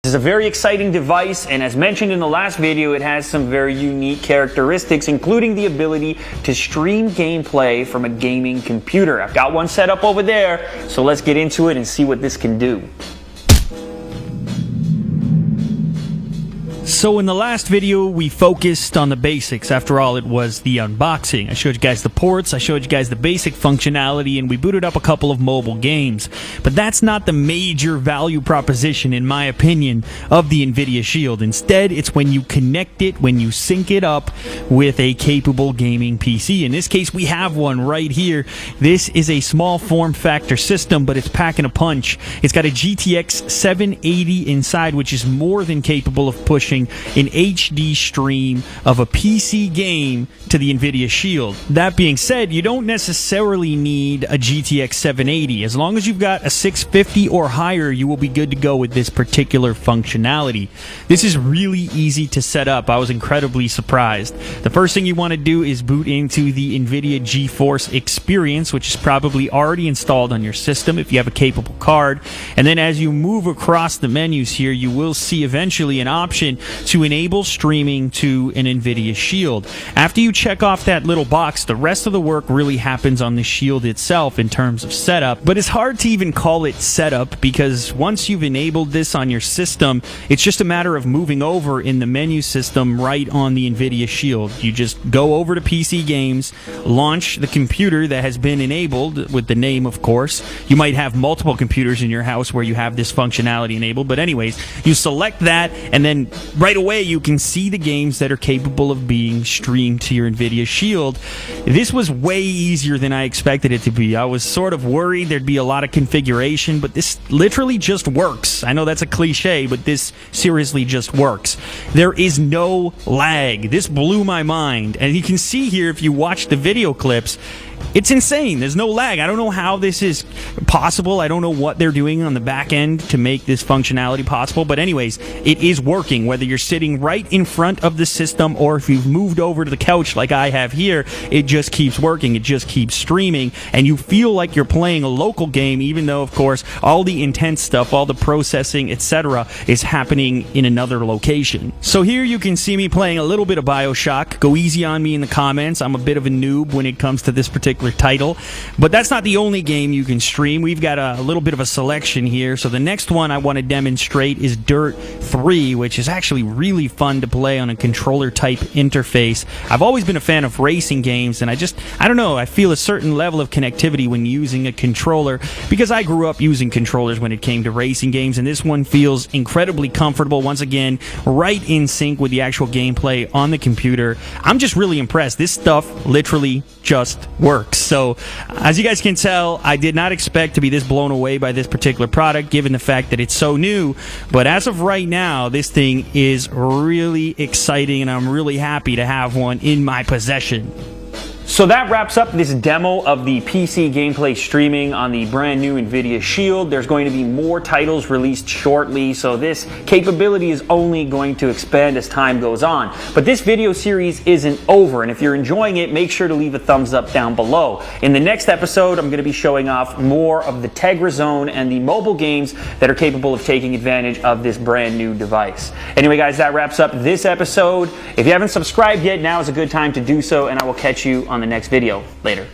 This is a very exciting device, and as mentioned in the last video, it has some very unique characteristics, including the ability to stream gameplay from a gaming computer. I've got one set up over there, so let's get into it and see what this can do. So in the last video, we focused on the basics. After all, it was the unboxing. I showed you guys the ports, I showed you guys the basic functionality, and we booted up a couple of mobile games. But that's not the major value proposition, in my opinion, of the Nvidia Shield. Instead, it's when you connect it, when you sync it up with a capable gaming PC. In this case, we have one right here. This is a small form factor system, but it's packing a punch. It's got a GTX 780 inside, which is more than capable of pushing an HD stream of a PC game to the Nvidia Shield. That being said, you don't necessarily need a GTX 780. As long as you've got a 650 or higher, you will be good to go with this particular functionality. This is really easy to set up. I was incredibly surprised. The first thing you want to do is boot into the Nvidia GeForce Experience, which is probably already installed on your system if you have a capable card. And then as you move across the menus here, you will see eventually an option to enable streaming to an Nvidia Shield. After you check off that little box, the rest of the work really happens on the Shield itself in terms of setup. But it's hard to even call it setup, because once you've enabled this on your system, it's just a matter of moving over in the menu system right on the Nvidia Shield. You just go over to PC Games, launch the computer that has been enabled with the name, of course. You might have multiple computers in your house where you have this functionality enabled, but anyways, you select that, and then right away you can see the games that are capable of being streamed to your Nvidia Shield. This was way easier than I expected it to be. I was sort of worried there'd be a lot of configuration, but this literally just works. I know that's a cliche, but this seriously just works. There is no lag. This blew my mind. And you can see here, if you watch the video clips, it's insane. There's no lag. I don't know how this is possible. I don't know what they're doing on the back end to make this functionality possible. But anyways, it is working. Whether you're sitting right in front of the system or if you've moved over to the couch like I have here, it just keeps working. It just keeps streaming. And you feel like you're playing a local game, even though, of course, all the intense stuff, all the processing, etc., is happening in another location. So here you can see me playing a little bit of BioShock. Go easy on me in the comments. I'm a bit of a noob when it comes to this particular title, but that's not the only game you can stream. We've got a little bit of a selection here. So the next one I want to demonstrate is Dirt 3, which is actually really fun to play on a controller type interface. I've always been a fan of racing games, and I don't know, I feel a certain level of connectivity when using a controller, because I grew up using controllers when it came to racing games, and this one feels incredibly comfortable. Once again, right in sync with the actual gameplay on the computer. I'm just really impressed. This stuff literally just works. So as you guys can tell, I did not expect to be this blown away by this particular product, given the fact that it's so new. But as of right now, this thing is really exciting, and I'm really happy to have one in my possession. So that wraps up this demo of the PC gameplay streaming on the brand new Nvidia Shield. There's going to be more titles released shortly, so this capability is only going to expand as time goes on. But this video series isn't over, and if you're enjoying it, make sure to leave a thumbs up down below. In the next episode, I'm going to be showing off more of the Tegra Zone and the mobile games that are capable of taking advantage of this brand new device. Anyway, guys, that wraps up this episode. If you haven't subscribed yet, now is a good time to do so, and I will catch you on the next video. Later.